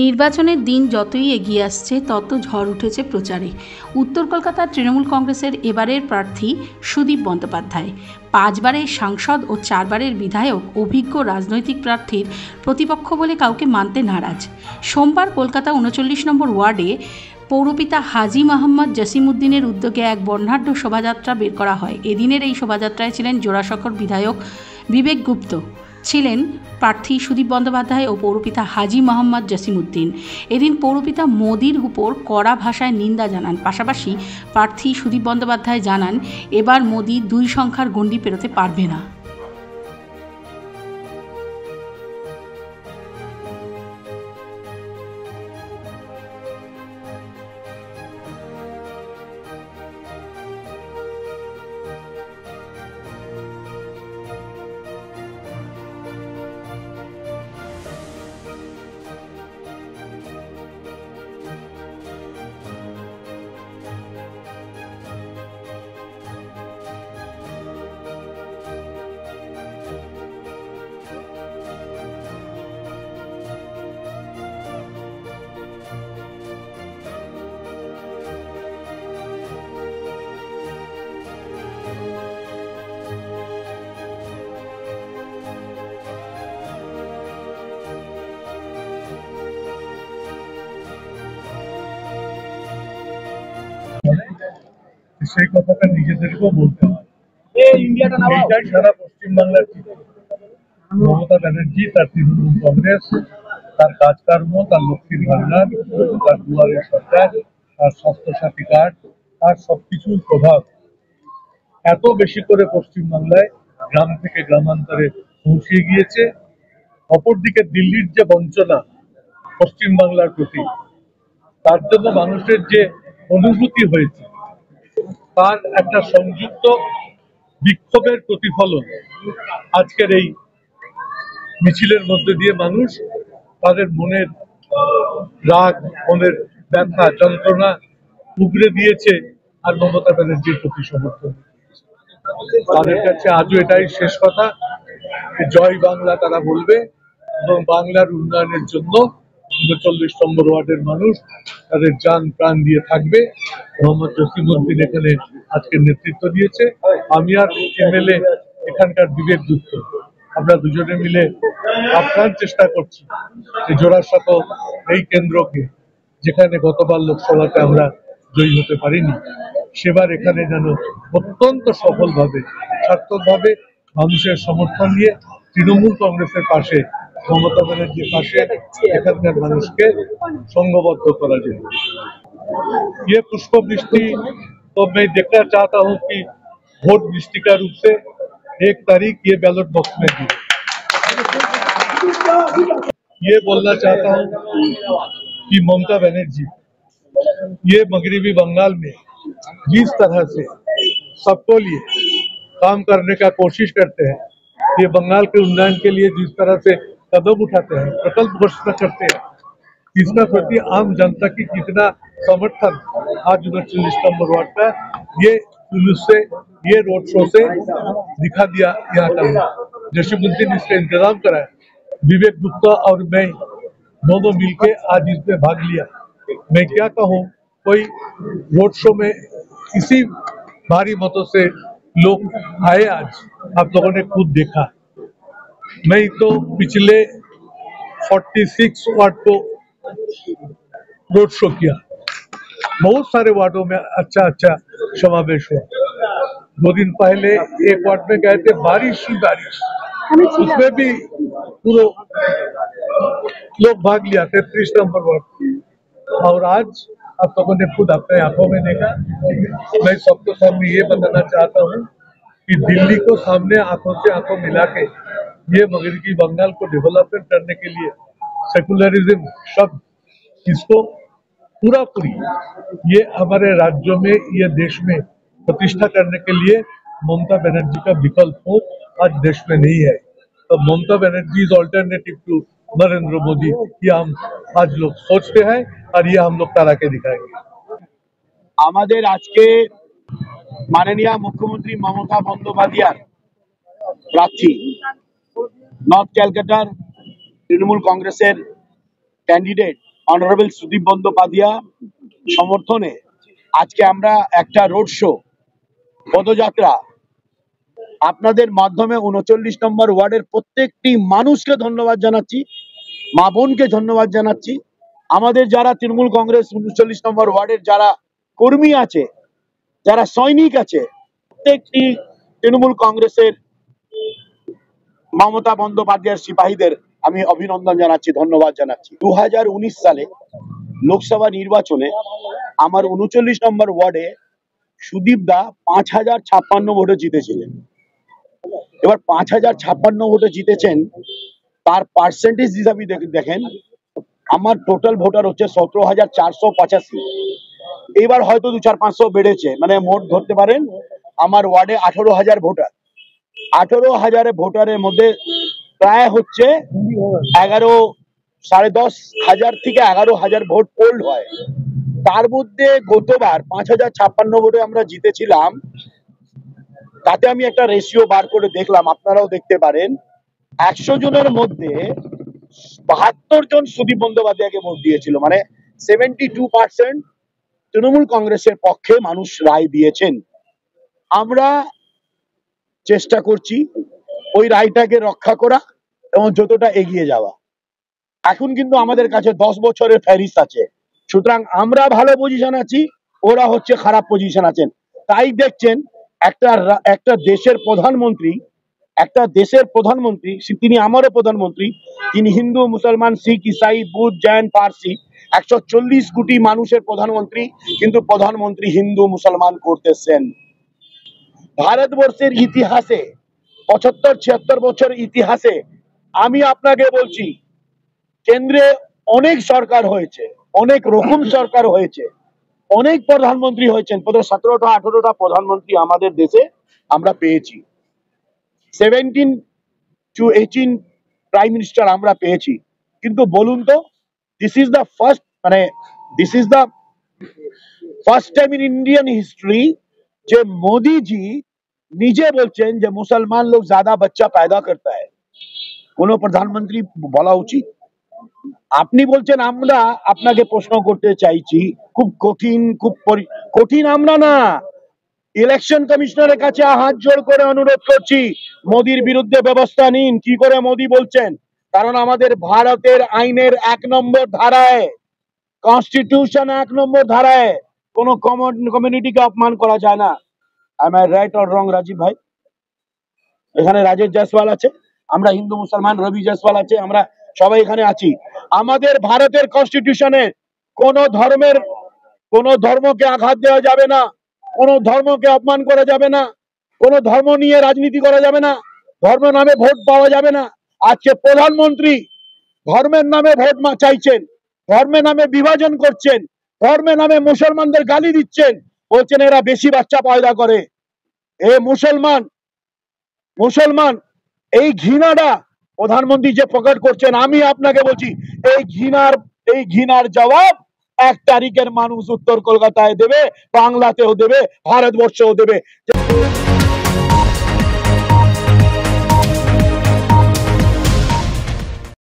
নির্বাচনের দিন যতই এগিয়ে আসছে তত ঝড় উঠেছে প্রচারে। উত্তর কলকাতার তৃণমূল কংগ্রেসের এবারের প্রার্থী সুদীপ বন্দ্যোপাধ্যায়। 5 বারের সাংসদ ও 4 বারের বিধায়ক, অভিজ্ঞ রাজনৈতিক প্রার্থীর প্রতিপক্ষ বলে কাউকে মানতে নারাজ। সোমবার কলকাতা 39 নম্বর ওয়ার্ডে পৌরপিতা হাজী মোহাম্মদ জসিমউদ্দিনের উদ্যোগে এক বর্ণাঢ্য শোভাযাত্রা বের করা হয়। এদিনের এই শোভাযাত্রায় ছিলেন জোড়াসাঁকোর বিধায়ক বিবেক গুপ্ত, ছিলেন প্রার্থী সুদীপ বন্দ্যোপাধ্যায় ও পৌরপিতা হাজী মোহাম্মদ জসিমউদ্দিন। এদিন পৌরপিতা মোদির উপর কড়া ভাষায় নিন্দা জানান। পাশাপাশি প্রার্থী সুদীপ বন্দ্যোপাধ্যায় জানান, এবার মোদি 2 সংখ্যার গণ্ডি পেরোতে পারবে না। সেই কথাটা নিজেদেরকেও বলতে হয়। এইটাই সারা পশ্চিমবাংলার মমতা ব্যানার্জি, তার তৃণমূল কংগ্রেস, তার কাজকর্ম, তার লক্ষ্মীর ভান্ডার, তার দুয়ারের সরকার, তার স্বাস্থ্যসাথী কার্ড, তার সবকিছুর প্রভাব এত বেশি করে পশ্চিমবাংলায় গ্রাম থেকে গ্রামান্তরে পৌঁছে গিয়েছে। অপরদিকে দিল্লির যে বঞ্চনা পশ্চিমবাংলার প্রতি, তার জন্য মানুষের যে অনুভূতি হয়েছে, তার একটা সংযুক্ত বিক্ষোভের প্রতিফলন আজকের এই মিছিলের মধ্যে দিয়ে মানুষ তাদের মনের রাগ, মনের ব্যথা, যন্ত্রণা উগরে দিয়েছে আর মমতা ব্যানার্জির প্রতি সমর্থন। তাদের কাছে আজও এটাই শেষ কথা, জয় বাংলা তারা বলবে এবং বাংলার উন্নয়নের জন্য 39 নম্বর ওয়ার্ডের মানুষ তাদের জান প্রাণ দিয়ে থাকবে। মোহাম্মদ জসিমউদ্দিন এখানে আজকে নেতৃত্ব দিয়েছে, আমি আর এমএলএ এখানকার বিবেক গুপ্ত, আমরা দুজনে মিলে আপ্রাণ চেষ্টা করছি যে জোড়াসাঁকো এই কেন্দ্রকে, যেখানে গতবার লোকসভাতে আমরা জয়ী হতে পারিনি, সেবার এখানে যেন অত্যন্ত সফলভাবে, সার্থকভাবে মানুষের সমর্থন নিয়ে তৃণমূল কংগ্রেসের পাশে, মমতা ব্যানার্জির পাশে এখানকার মানুষকে संघबद्ध करा जाए। ये पुष्प वृष्टि तो मैं देखना चाहता हूं कि वोट वृष्टि का रूप से 1 तारीख ये बैलेट बॉक्स में दी। ये बोलना चाहता हूं कि ममता बनर्जी ये मगरबी बंगाल में जिस तरह से सबको लिए काम करने का कोशिश करते हैं, ये बंगाल के उन्नयन के लिए जिस तरह से कदम उठाते हैं, प्रकल्प घोषणा करते हैं, इसका प्रति आम जनता की कितना समर्थन आज 39 नंबर वार्ड का ये जुलूस से, ये रोड शो से दिखा दिया। यहाँ का जसीमुद्दीन इसका इंतजाम कराया, विवेक गुप्ता और मैं दोनों मिलके आज इसमें भाग लिया। मैं क्या कहूँ, कोई रोड शो में इसी भारी मतों से लोग आए, आज आप लोगों ने खुद देखा। मैं तो पिछले 46 वार्ड को रोड शो किया, बहुत सारे वार्डों में अच्छा समावेश हुआ। 2 दिन पहले एक वार्ड में गए थे, बारिश ही बारिश, उसमें भी पूरे लोग भाग लिया, 33 नंबर वार्ड। और आज आप लोगों ने खुद अपने आंखों में देखा। मैं सबको सामने ये बताना चाहता हूँ कि दिल्ली को सामने आंखों से आंखों मिला के ये मगरबी बंगाल को डेवलपमेंट करने के लिए सेकुलरिज्म शब्द, इसको पूरी ये हमारे राज्यों में, ये देश में प्रतिष्ठा करने के लिए ममता बनर्जी का विकल्प हो आज देश में नहीं है। तो Mamata Banerjee is alternative to Narendra Modi, ये हम आज लोग सोचते हैं और ये हम लोग करा के दिखाएंगे। আমাদের আজকে মাননীয় মুখ্যমন্ত্রী মমতা বন্দ্যোপাধ্যায় প্রার্থী নর্থ ক্যালকাটার তৃণমূল কংগ্রেসের ক্যান্ডিডেট অনারেবল সুদীপ বন্দ্যোপাধ্যায় সমর্থনে আজকে আমরা একটা রোড শো পদযাত্রা আপনাদের মাধ্যমে 39 নম্বর ওয়ার্ডের প্রত্যেকটি মানুষকে ধন্যবাদ জানাচ্ছি, মা বোনকে ধন্যবাদ জানাচ্ছি, আমাদের যারা তৃণমূল কংগ্রেস 39 নম্বর ওয়ার্ডের যারা কর্মী আছে, যারা সৈনিক আছে, প্রত্যেকটি তৃণমূল কংগ্রেসের মমতা বন্দ্যোপাধ্যায়ের সিপাহীদের আমি অভিনন্দন জানাচ্ছি, ধন্যবাদ জানাচ্ছি। 2019 সালে লোকসভা নির্বাচনে আমার 39 নম্বর ওয়ার্ডে সুদীপ দা 5056 ভোটে জিতেছিলেন। এবার 5056 ভোটে জিতেছেন, তার পার্সেন্টেজ হিসাবে দেখেন আমার টোটাল ভোটার হচ্ছে 17,485। এবার হয়তো 2-4-500 বেড়েছে, মানে মোট ধরতে পারেন আমার ওয়ার্ডে 18,000 ভোটার। 18,000 ভোটারের মধ্যে প্রায় হচ্ছে 10,500 থেকে 11,000 ভোট পোল হয়। তার মধ্যে গতবার 5056 ভোটে আমরা জিতেছিলাম। তাতে আমি একটা রেশিও বার করে দেখলাম, আপনারাও দেখতে পারেন, 100 জনের মধ্যে 72 জন সুদীপ বন্দ্যোপাধ্যায়কে ভোট দিয়েছিল, মানে 72% তৃণমূল কংগ্রেসের পক্ষে মানুষ রায় দিয়েছেন। আমরা চেষ্টা করছি ওই রায়টাকে রক্ষা করা এবং যতটা এগিয়ে যাওয়া। এখন কিন্তু আমাদের কাছে 10 বছরের ফেরিস্ট আছে, সুতরাং আমরা ভালো পজিশন আছি, ওরা হচ্ছে খারাপ পজিশন আছেন। তাই দেখছেন একটা দেশের প্রধানমন্ত্রী, তিনি আমারও প্রধানমন্ত্রী, তিনি হিন্দু, মুসলমান, শিখ, ইসাই, বুদ্ধ, জৈন, পারসি 140 কোটি মানুষের প্রধানমন্ত্রী, কিন্তু প্রধানমন্ত্রী হিন্দু মুসলমান করতেছেন। ভারতবর্ষের ইতিহাসে 75-76 বছরের ইতিহাসে আমি আপনাকে বলছি, কেন্দ্রে অনেক সরকার হয়েছে, অনেক রকম সরকার হয়েছে, অনেক প্রধানমন্ত্রী হয়েছেন, 17টা-18টা প্রধানমন্ত্রী আমাদের দেশে আমরা পেয়েছি, 17 to 18 প্রাইম মিনিস্টার আমরা পেয়েছি। কিন্তু বলুন তো, this is the first time in Indian history যে मोदी जी নিজে বলছেন যে মুসলমান লোক ज्यादा बच्चा पैदा करता है। কোন প্রধানমন্ত্রী বলা উচিত? আপনি বলছেন, আমরা আপনাকে প্রশ্ন করতে চাইছি, খুব কঠিন আমরা না, ইলেকশন কমিশনারের কাছে হাত জোড় করে অনুরোধ করছি, মোদির বিরুদ্ধে ব্যবস্থা নিন। কি করে মোদি বলছেন? কারণ আমাদের ভারতের আইনের 1 নম্বর ধারায়, কনস্টিটিউশন 1 নম্বর ধারায় কোন কমিউনিটিকে অপমান করা যায় না। am I right or wrong Rajib ভাই? এখানে রাজেশ জয়সওয়াল আছে, আমরা হিন্দু মুসলমান, রবি জয়সওয়াল আছে, আমরা সবাই এখানে আছি। আমাদের ভারতের কনস্টিটিউশনে কোন ধর্মকে আঘাত দেওয়া যাবে না, কোন ধর্মকে অপমান করা যাবে না, কোন ধর্ম নিয়ে রাজনীতি করা যাবে না, ধর্ম নামে ভোট পাওয়া যাবে না। আজকে প্রধানমন্ত্রী ধর্মের নামে ভোট চাইছেন, ধর্মের নামে বিভাজন করছেন, ধর্মের নামে মুসলমানদের গালি দিচ্ছেন, বলছেন এরা বেশি বাচ্চা পয়দা করে। এ মুসলমান এই ঘৃণাটা প্রধানমন্ত্রী যে প্রকাশ করছেন, আমি আপনাকে বলছি এই ঘৃণার জবাব 1 তারিখের মানুষ উত্তর কলকাতায় দেবে, বাংলাতেও দেবে, ভারতবর্ষেও দেবে।